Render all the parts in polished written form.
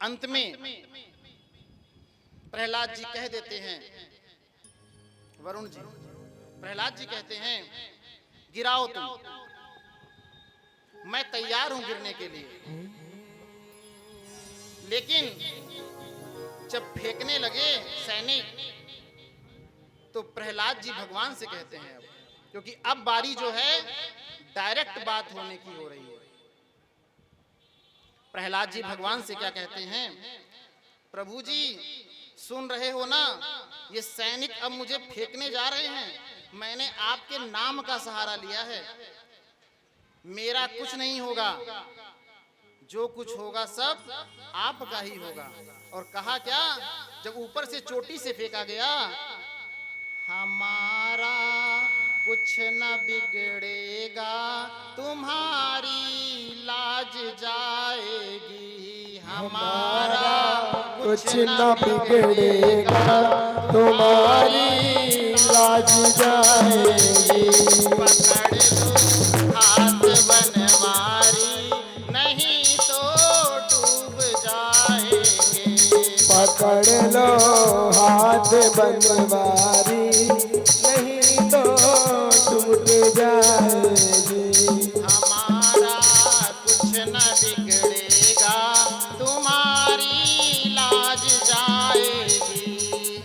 अंत में प्रहलाद जी कह देते हैं, वरुण जी, प्रहलाद जी कहते हैं, गिराओ तुम, मैं तैयार हूं गिरने के लिए। लेकिन जब फेंकने लगे सैनिक, तो प्रहलाद जी भगवान से कहते हैं, अब क्योंकि अब बारी जो है डायरेक्ट बात होने की हो रही है। प्रहलाद जी भगवान से क्या कहते हैं, प्रभु जी सुन रहे हो ना, ये सैनिक अब मुझे फेंकने जा रहे हैं, मैंने आपके नाम का सहारा लिया है, मेरा कुछ नहीं होगा, जो कुछ होगा सब आपका ही होगा। और कहा क्या, जब ऊपर से चोटी से फेंका गया, हमारा कुछ न बिगड़ेगा, तुम्हारी लाज जाएगी, हमारा कुछ न बिगड़ेगा, तुम्हारी लाज जाएगी। पकड़ लो हाथ बनवारी, नहीं तो डूब जाएंगे। पकड़ लो हाथ बनवारी, नहीं तो टूट जाएगी। हमारा कुछ न बिगड़ेगा, तुम्हारी लाज जाएगी।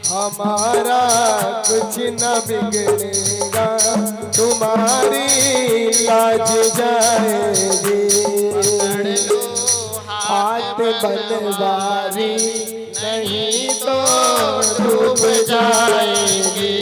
हमारा कुछ न बिगड़ेगा, तुम्हारी लाज जाएगी। पकड़ लो हाथ बनवारी, नहीं तो डूब जाएगी।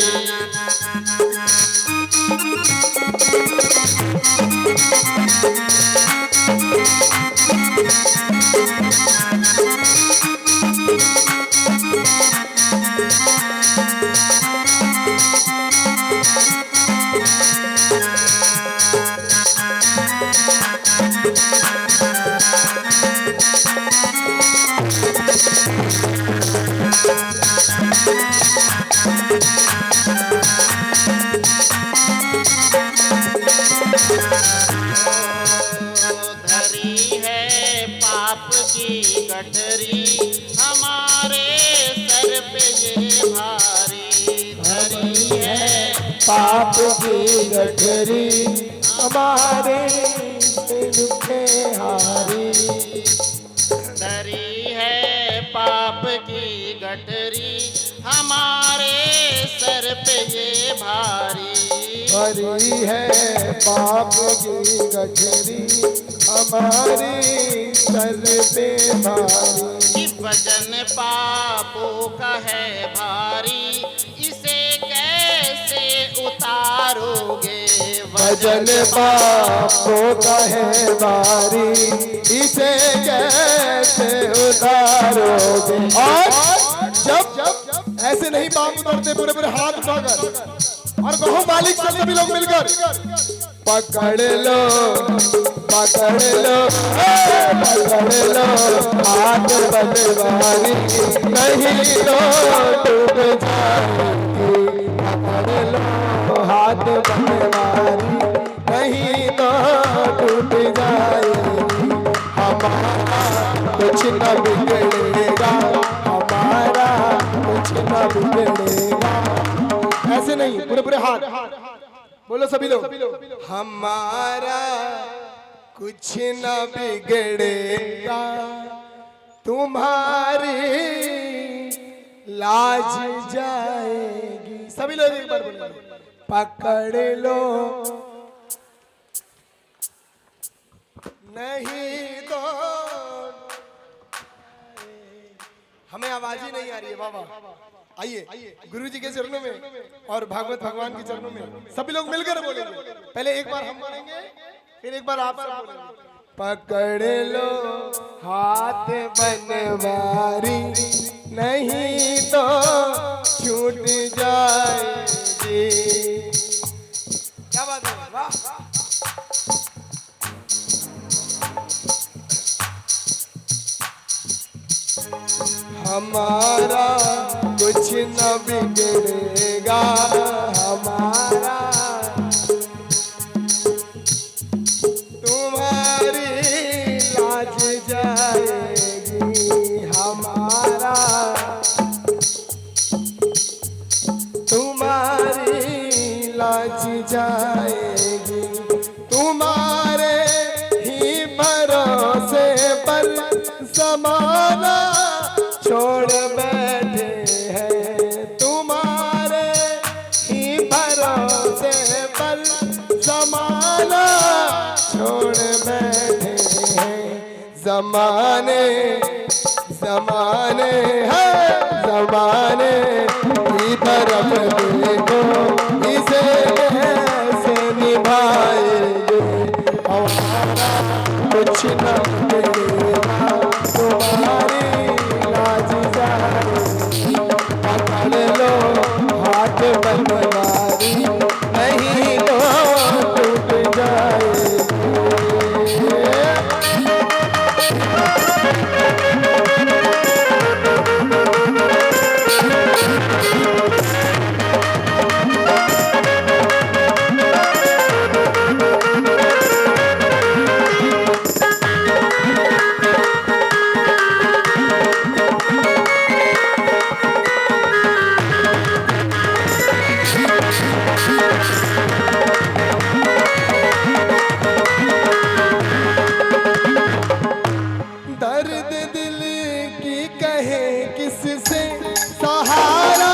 धरी है पाप की गठरी, हमारे सर पे ये भारी। धरी है पाप की गठरी, हमारे सिर पे हारी। धरी है पाप की गठरी, हमारे सर पे ये भारी। भरी है पाप की गठरी, हमारी सर पे भारी। कि वजन पापों का है भारी, इसे कैसे उतारोगे। वजन पापों का है भारी, इसे कैसे उतारोगे। और जब ऐसे नहीं पाप उतारते, पूरे पूरे हाथ उठाकर और कहो मालिक से सभी लोग मिलकर, पकड़ लो पकड़ लो पकड़ लो हाथ बनवारी, नहीं तो डूब जाएगी। पकड़ लो हाथ बनवारी, नहीं तो टूट जाएगी। हमारा कुछ न बिगड़ेगा, हमारा कुछ न बिगड़ेगा। ऐसे नहीं, पूरे पूरे हाथ बोलो सभी लोग, हमारा कुछ न बिगड़ेगा, तुम्हारी लाज जाएगी। सभी लोग एक बार बोलो, पकड़ लो नहीं तो। हमें आवाज ही नहीं आ रही है बाबा। आइए गुरु जी के चरणों में और भागवत भगवान के चरणों में सभी लोग मिलकर बोलेंगे। पहले एक बार हम बोलेंगे, फिर एक बार आप सब बोलेंगे। पकड़ लो हाथ बनवारी, नहीं तो छूट जाएगी। क्या बात है, वाह। हमारा कुछ न बिगड़ेगा, हमारा तुम्हारी लाज जाएगी। जमाने जमाने है जमाने की तरफ देखो इसे कैसे निभाएंगे हमारा कुछ न मिलेगा तुम्हारी लाज जाए पकड़ लो हाथ बनवारी नहीं तो टूट जाए दर्द दिल की कहे किससे सहारा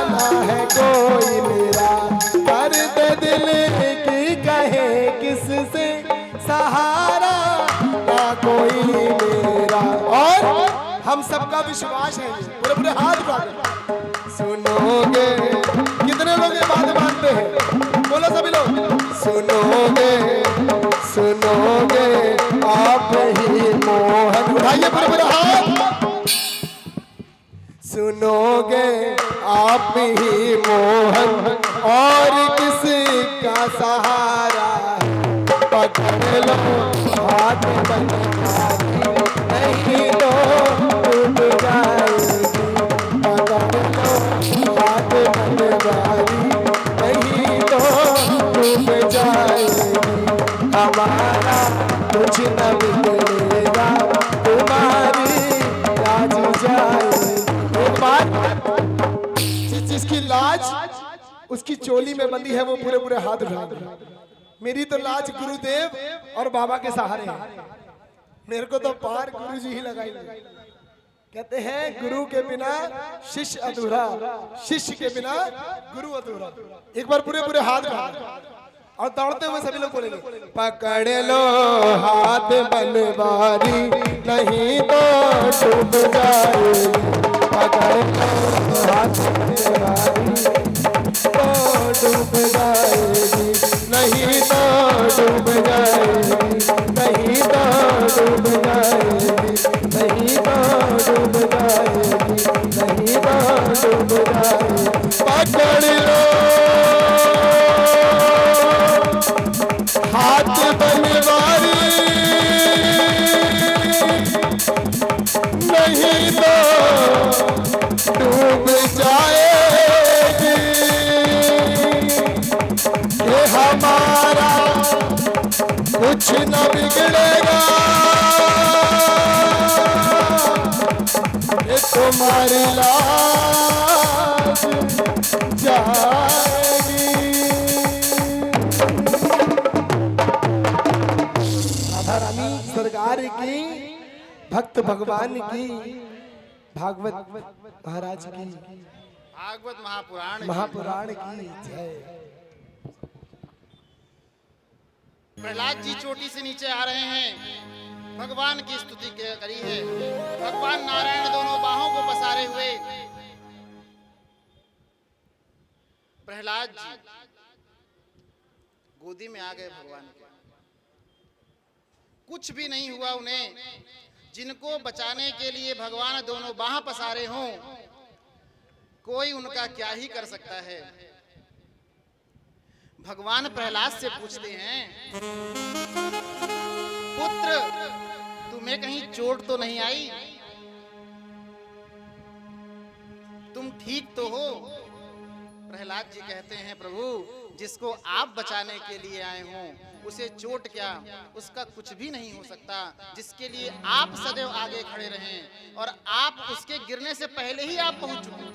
ना है कोई मेरा दर्द दिल की कहे किससे सहारा ना कोई मेरा और हम सबका विश्वास है पूरे पूरे हाथ उठाकर सुनोगे कितने लोग ये बात मानते हैं बोलो सभी लोग सुनोगे सुनोगे आप ही मोहन उठाइए पूरे पूरे हाथ सुनोगे आप ही मोहन और किसका सहारा पकड़ लो हाथ बनवारी नहीं तो टूट जाएगी पकड़ लो हाथ बनवारी नहीं तो टूट जाएगी हमारा कुछ न बिगड़ेगा तुम्हारी लाज जाए एक बात जिसकी लाज उसकी चोली में बंदी है वो पूरे पूरे हाथ उठाए मेरी तो लाज गुरुदेव और बाबा के सहारे है मेरे को तो पार गुरु जी ही लगाई कहते हैं गुरु के बिना शिष्य अधूरा शिष्य के बिना गुरु अधूरा एक बार पूरे पूरे हाथ उठाए और दौड़ते हुए सभी लोग बोलेंगे पकड़ लो हाथ बनवारी नहीं तो डूब जाएगी पकड़ लो हाथ बनवारी तो डूब जाएगी नहीं तो डूब जाएगी नहीं तो डूब जाएगी नहीं तो डूब जाएगी नहीं तो डूब जाएगी पकड़ लो हाथ बनवारी नहीं तो डूब जाएगी ये हमारा कुछ न बिगड़ेगा ये तुम्हारी लाज जाएगी रानी सरकार की भक्त भगवान की भागवत महाराज की भागवत महापुराण की जय प्रहलाद जी चोटी से नीचे आ रहे हैं भगवान की स्तुति करी है भगवान नारायण दोनों बाहों को पसारे हुए प्रहलाद जी गोदी में आ गए भगवान के कुछ भी नहीं हुआ उन्हें जिनको बचाने के लिए भगवान दोनों बाह पसारे हों कोई उनका क्या ही कर सकता है भगवान प्रहलाद से पूछते हैं पुत्र तुम्हें कहीं चोट तो नहीं आई तुम ठीक तो हो प्रहलाद जी कहते हैं प्रभु जिसको आप बचाने के लिए आए हों उसे चोट क्या उसका कुछ भी नहीं हो सकता जिसके लिए आप सदैव आगे खड़े रहें और आप उसके गिरने से पहले ही आप पहुंच चुके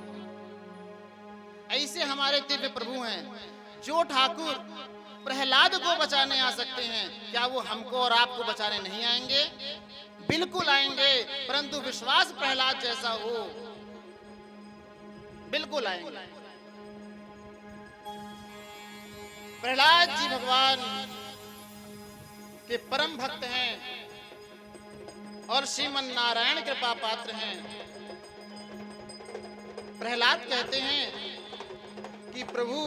ऐसे हमारे दिव्य प्रभु हैं जो ठाकुर प्रहलाद को बचाने आ सकते हैं क्या वो हमको और आपको बचाने नहीं आएंगे बिल्कुल आएंगे परंतु विश्वास प्रहलाद जैसा हो बिल्कुल आएंगे प्रहलाद जी भगवान के परम भक्त हैं और श्रीमन नारायण कृपा पात्र हैं। प्रहलाद कहते हैं कि प्रभु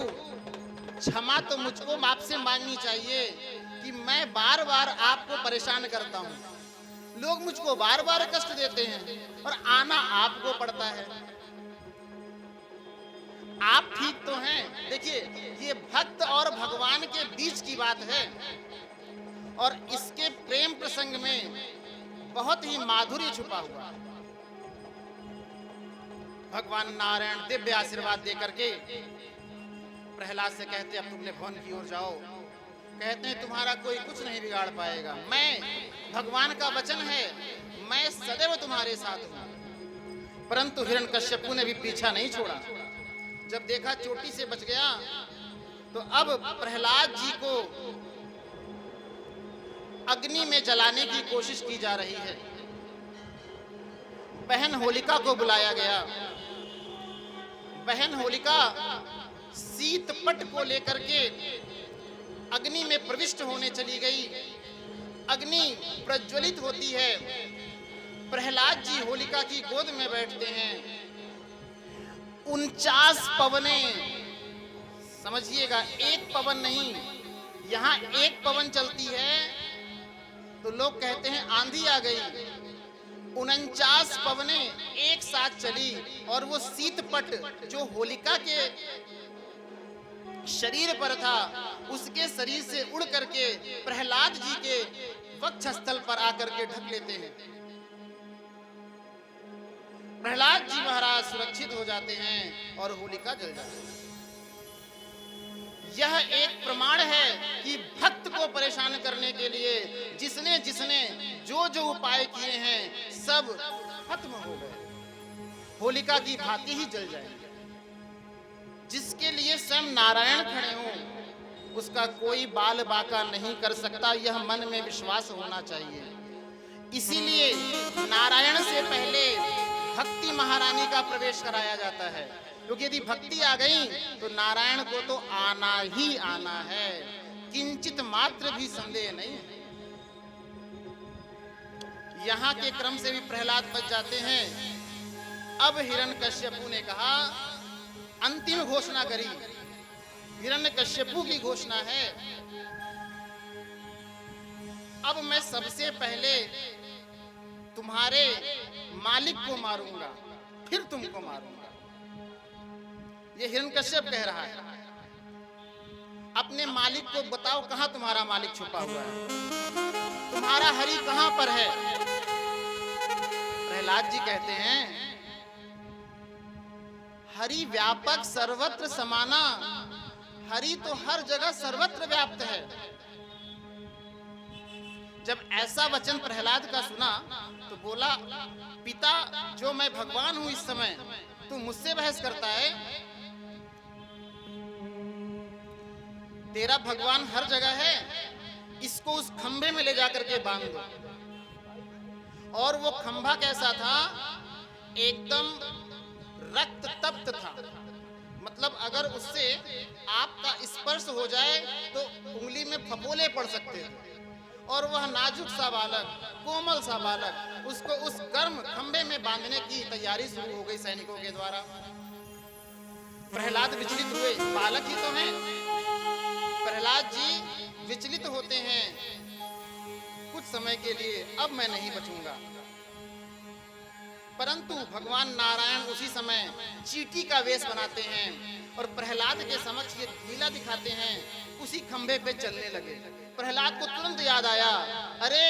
क्षमा तो मुझको आपसे मांगनी चाहिए कि मैं बार बार आपको परेशान करता हूं, लोग मुझको बार बार कष्ट देते हैं और आना आपको पड़ता है। आप ठीक तो हैं। देखिए, ये भक्त और भगवान के बीच की बात है और इसके प्रेम प्रसंग में बहुत ही माधुर्य छुपा हुआ है। भगवान नारायण दिव्य आशीर्वाद देकर के प्रहलाद से कहते अब तुमने भवन की ओर जाओ। कहते हैं तुम्हारा कोई कुछ नहीं बिगाड़ पाएगा, मैं भगवान का वचन है, मैं सदैव तुम्हारे साथ हूं। परंतु हिरण्यकश्यपु ने भी पीछा नहीं छोड़ा। जब देखा चोटी से बच गया तो अब प्रहलाद जी को अग्नि में जलाने की कोशिश की जा रही है। बहन होलिका को बुलाया गया। बहन होलिका शीतपट को लेकर के अग्नि में प्रविष्ट होने चली गई। अग्नि प्रज्वलित होती है। प्रहलाद जी होलिका की गोद में बैठते हैं। 49 पवने, समझिएगा, एक पवन नहीं, यहां एक पवन चलती है तो लोग कहते हैं आंधी आ गई। 49 पवने एक साथ चली और वो शीतपट जो होलिका के शरीर पर था उसके शरीर से उड़ करके प्रहलाद जी के वक्षस्थल पर आकर के ढक लेते हैं। प्रहलाद जी महाराज सुरक्षित हो जाते हैं और होलिका जल जाती है। यह एक प्रमाण है कि भक्त को परेशान करने के लिए जिसने जिसने जो जो उपाय किए हैं सब खत्म हो गए, होलिका की भांति ही जल जाएंगे। जिसके लिए स्वयं नारायण खड़े हों उसका कोई बाल बाका नहीं कर सकता, यह मन में विश्वास होना चाहिए। इसीलिए नारायण से पहले भक्ति महारानी का प्रवेश कराया जाता है, क्योंकि यदि भक्ति आ गई तो नारायण को तो आना ही आना है, किंचित मात्र भी संदेह नहीं है। यहाँ के क्रम से भी प्रहलाद बच जाते हैं। अब हिरण्यकश्यपु ने कहा, अंतिम घोषणा करी। हिरण्यकश्यपु की घोषणा है, अब मैं सबसे पहले तुम्हारे मालिक को मारूंगा, फिर तुमको मारूंगा। ये हिरण्यकश्यप कह रहा है। अपने मालिक को बताओ, कहां तुम्हारा मालिक छुपा हुआ है, तुम्हारा हरि कहां पर है। प्रहलाद जी कहते हैं, हरि व्यापक सर्वत्र समाना, हरि तो हर जगह सर्वत्र व्याप्त है। जब ऐसा वचन प्रहलाद का सुना तो बोला, पिता जो मैं भगवान हूं इस समय, तू मुझसे बहस करता है। तेरा भगवान हर जगह है, इसको उस खंभे में ले जाकर के बांध दो। और वो खंभा कैसा था, एकदम रक्त तप्त था, मतलब अगर उससे आपका स्पर्श हो जाए तो उंगली में फपोले पड़ सकते थे। और वह नाजुक सा बालक, कोमल सा बालक, उसको उस गर्म खंभे में बांधने की तैयारी शुरू हो गई सैनिकों के द्वारा। प्रहलाद विचलित हुए, बालक ही तो हैं। प्रहलाद जी विचलित होते हैं कुछ समय के लिए, अब मैं नहीं बचूंगा। परंतु भगवान नारायण उसी समय चींटी का वेश बनाते हैं और प्रहलाद के समक्ष ये लीला दिखाते हैं। उसी खंभे पे चलने लगे। प्रहलाद को तुरंत याद आया, अरे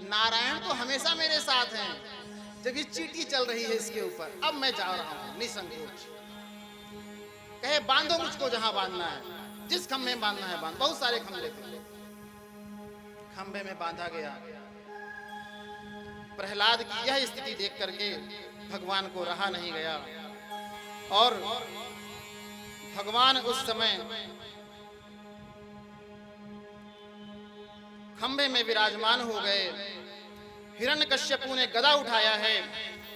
नारायण तो हमेशा मेरे साथ हैं, जब ये चींटी चल रही है इसके ऊपर, अब मैं जा रहा हूं निसंकोच। कहे बांधो मुझको जहां बांधना है, जिस खंभे में बांधना है बांध। बहुत सारे खंभे थे, खंभे में बांधा गया। प्रहलाद की यह स्थिति देख करके भगवान को रहा नहीं गया और भगवान उस समय खंभे में विराजमान हो गए। हिरण्यकश्यपु ने गदा उठाया है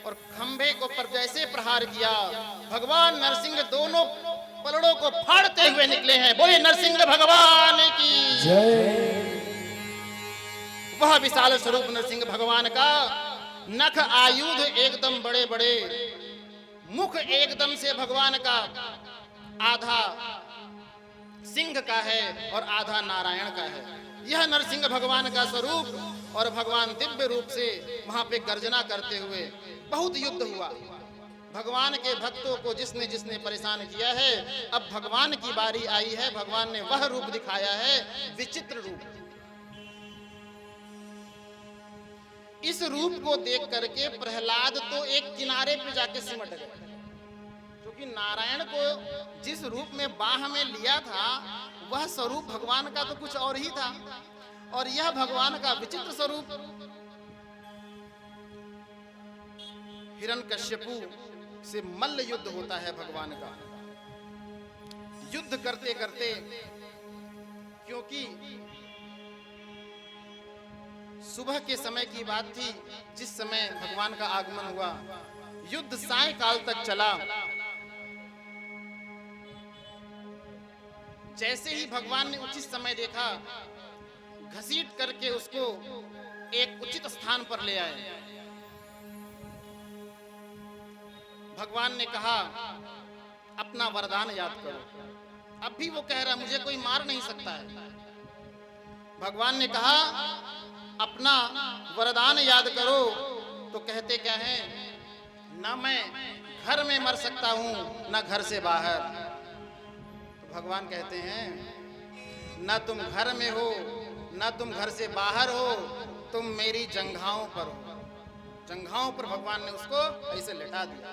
और खंभे को पर जैसे प्रहार किया, भगवान नरसिंह दोनों पलड़ों को फाड़ते हुए निकले हैं। बोले नरसिंह भगवान की जय। वह विशाल स्वरूप नरसिंह भगवान का, नख आयुध एकदम बड़े बड़े, मुख एकदम से भगवान का आधा सिंह का है और आधा नारायण का है। यह नरसिंह भगवान का स्वरूप और भगवान दिव्य रूप से वहां पे गर्जना करते हुए बहुत युद्ध हुआ। भगवान के भक्तों को जिसने जिसने परेशान किया है, अब भगवान की बारी आई है। भगवान ने वह रूप दिखाया है, विचित्र रूप। इस रूप को देख करके प्रहलाद तो एक किनारे पे जाके सिमट गए, क्योंकि नारायण को जिस रूप में बाह में लिया था वह स्वरूप भगवान का तो कुछ और ही था, और यह भगवान का विचित्र स्वरूप। हिरण्यकश्यपु से मल्ल युद्ध होता है भगवान का। युद्ध करते करते, क्योंकि सुबह के समय की बात थी जिस समय भगवान का आगमन हुआ, युद्ध सायंकाल तक चला। जैसे ही भगवान ने उचित समय देखा, घसीट करके उसको एक उचित स्थान पर ले आए। भगवान ने कहा अपना वरदान याद करो। अब भी वो कह रहा मुझे कोई मार नहीं सकता है। भगवान ने कहा अपना वरदान याद करो, तो कहते क्या है, ना मैं घर में मर सकता हूं ना घर से बाहर। तो भगवान कहते हैं ना तुम घर में हो ना तुम घर से बाहर हो, तुम मेरी जंघाओं पर हो। जंघाओं पर भगवान ने उसको ऐसे लेटा दिया।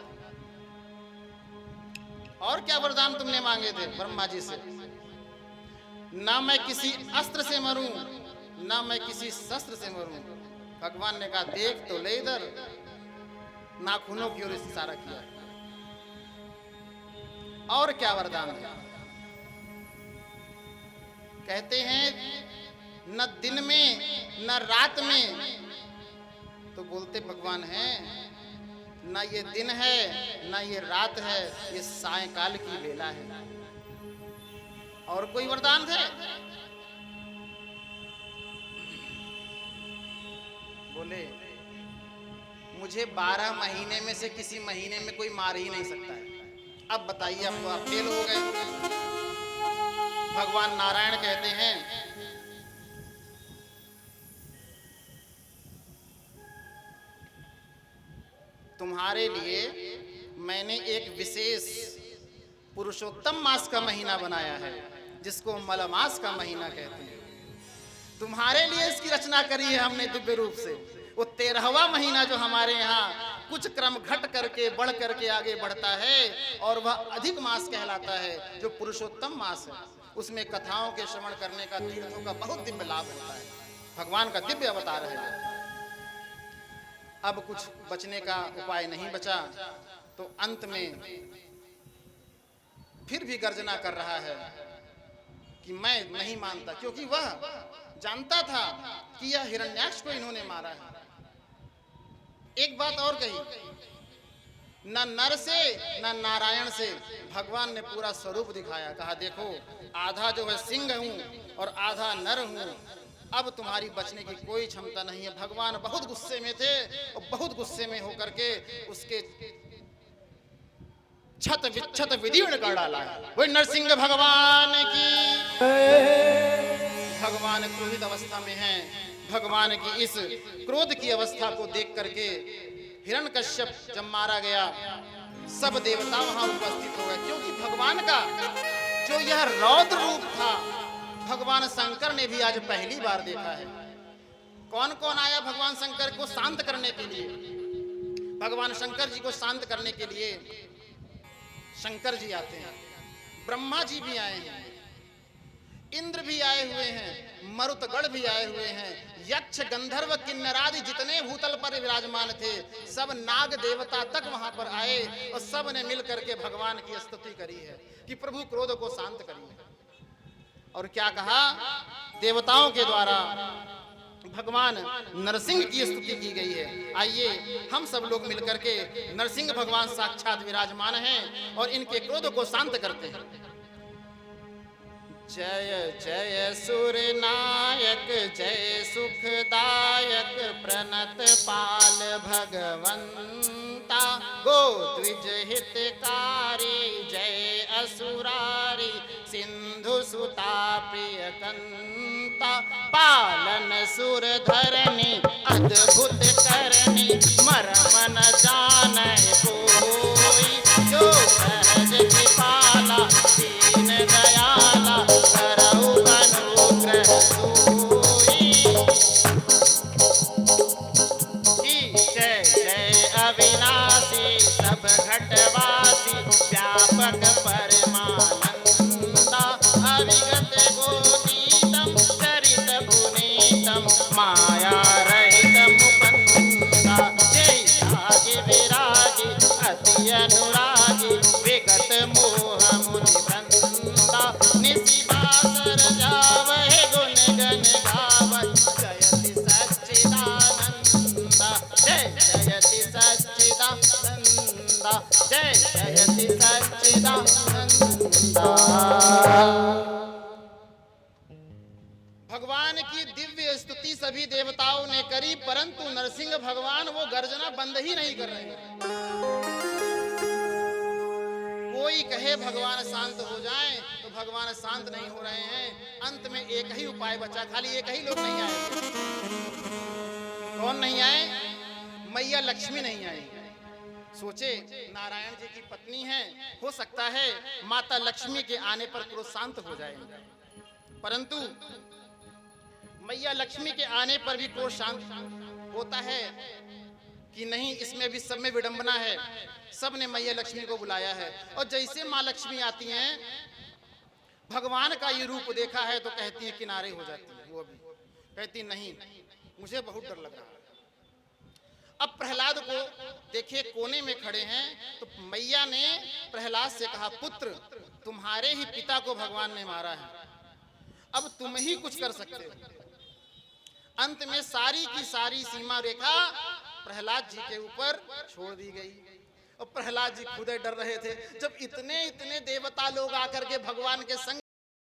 और क्या वरदान तुमने मांगे थे ब्रह्मा जी से? ना मैं किसी अस्त्र से मरूं ना मैं किसी शस्त्र से मरूं। भगवान ने कहा देख तो ले इधर, नाखूनों की ओर इशारा किया। और क्या वरदान है? कहते हैं न दिन में न रात में। तो बोलते भगवान हैं ना ये दिन है ना ये रात है, ये सायंकाल की बेला है। और कोई वरदान है? बोले मुझे 12 महीने में से किसी महीने में कोई मार ही नहीं सकता है। अब बताइए, अब तो आप फेल हो गए। भगवान नारायण कहते हैं तुम्हारे लिए मैंने एक विशेष पुरुषोत्तम मास का महीना बनाया है, जिसको मलमास का महीना कहते हैं। तुम्हारे लिए इसकी रचना करी है हमने दिव्य रूप से। वो 13वां महीना जो हमारे यहाँ कुछ क्रम घट करके बढ़ करके आगे बढ़ता है, और वह अधिक मास कहलाता है, जो पुरुषोत्तम मास है। उसमें कथाओं के श्रवण करने का, तीर्थों का बहुत दिव्य लाभ होता है। भगवान का दिव्य अवतार है। अब कुछ बचने का उपाय नहीं बचा, तो अंत में फिर भी गर्जना कर रहा है कि मैं नहीं मानता, क्योंकि वह जानता था कि यह हिरण्याक्ष को इन्होंने मारा है। एक बात और कही, न नर से न नारायण से भगवान ने पूरा स्वरूप दिखाया। कहा देखो आधा जो है सिंह हूं और आधा नर हूं, अब तुम्हारी बचने की कोई क्षमता नहीं है। भगवान बहुत गुस्से में थे और बहुत गुस्से में होकर के उसके छत विच्छत विदीर्ण कर डाला है। वो नरसिंह भगवान की। भगवान क्रोधित अवस्था में हैं। भगवान की इस क्रोध की अवस्था को देख करके हिरण्यकश्यप जब मारा गया, सब देवता वहां उपस्थित हो गए, क्योंकि भगवान का जो यह रौद्र रूप था भगवान शंकर ने भी आज पहली बार देखा है। कौन कौन आया भगवान शंकर को शांत करने के लिए? भगवान शंकर जी को शांत करने के लिए शंकर जी आते हैं, ब्रह्मा जी भी आए हैं, इंद्र भी आए हुए हैं, मरुतगण भी आए हुए हैं, यक्ष गंधर्व किन्नरादि जितने भूतल पर विराजमान थे सब नाग देवता तक वहां पर आए और सब ने मिलकर के भगवान की स्तुति करी है कि प्रभु क्रोध को शांत करिए। और क्या कहा? देवताओं के द्वारा भगवान नरसिंह की स्तुति की गई है। आइए हम सब लोग मिलकर के नरसिंह भगवान साक्षात विराजमान हैं और इनके क्रोध को शांत करते हैं। जय जय सुर नायक जय सुखदायक प्रणत पाल भगवंता गो द्विज हितकारी जय असुरारी सिंधु सुता प्रिय कंता पालन सुर धरनी अद्भुत करनी मर्म न जाने कोई जो सहज कृपाला दीन दयाला करहु अनुग्रह सोई जय जय अविनाशी सब घटवासी व्यापक परमानंदा अविगत गोतीतम चरित पुनीतम माया रहित मुकुंदा जय रागी विरागी अति अनुरागी विगत मोह मुनि बंदा निसि बासर जावहि गुण गण गावहि जयति सच्चिदानंदा जय जयति सच्चिदानंदा जय जयति सच्चिदानंदा। भगवान की दिव्य स्तुति सभी देवताओं ने करी, परंतु नरसिंह भगवान वो गर्जना बंद ही नहीं कर रहे हैं। कोई कहे भगवान शांत हो जाएं तो भगवान शांत नहीं हो रहे हैं। अंत में एक ही उपाय बचा, खाली एक ही लोग नहीं आए। कौन नहीं आए? मैया लक्ष्मी नहीं आई। सोचे नारायण जी की पत्नी है, हो सकता है माता लक्ष्मी के आने पर क्रोध शांत हो जाए, परंतु मैया लक्ष्मी के आने पर भी क्रोध शांत होता है कि नहीं? इसमें भी सब में विडंबना है। सब ने मैया लक्ष्मी को बुलाया है और जैसे माँ लक्ष्मी आती हैं, भगवान का ये रूप देखा है तो कहती है, किनारे हो जाती है। वो भी कहती नहीं, मुझे बहुत डर लग रहा है। अब प्रहलाद को देखे कोने में खड़े हैं तो मैया ने प्रहलाद से कहा, पुत्र तुम्हारे ही पिता को भगवान ने मारा है, अब तुम ही कुछ कर सकते हो। अंत में सारी की सारी सीमा रेखा प्रहलाद जी के ऊपर छोड़ दी गई और प्रहलाद जी खुद डर रहे थे। जब इतने इतने देवता लोग आकर के भगवान के संग